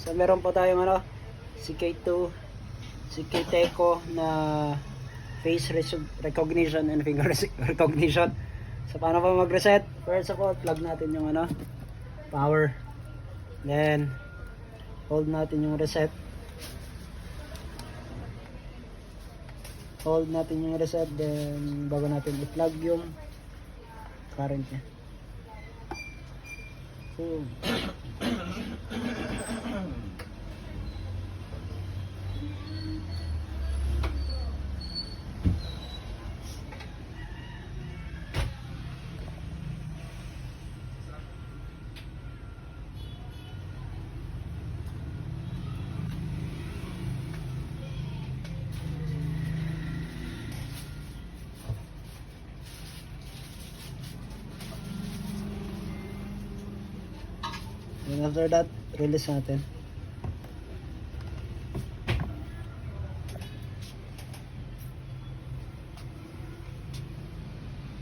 So meron po tayong ano, CK2, CK Teco na face recognition and finger recognition. So paano pa mag-reset? First of all, plug natin yung ano, power. Then hold natin yung reset. Hold natin yung reset, then bago natin i-plug yung current niya. So, and after that, release natin.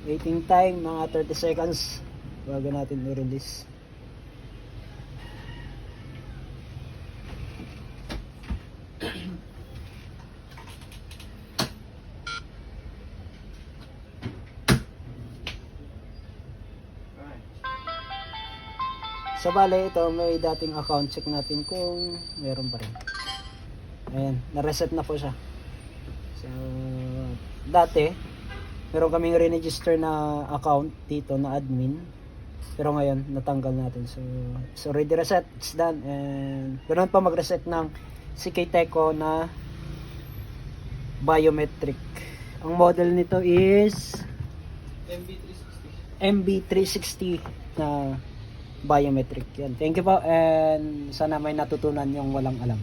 Waiting time, mga 30 seconds bago natin i-release. So bale ito, may dating account, check natin kung meron pa rin. Ayan, na-reset na po siya. So dati meron kaming re-register na account dito na admin, pero ngayon natanggal natin. So it's already reset, it's done. And ganoon pa mag-reset ng CK Teco na biometric. Ang model nito is MB360 na biometric. Yan. Thank you po, and sana may natutunan yung walang alam.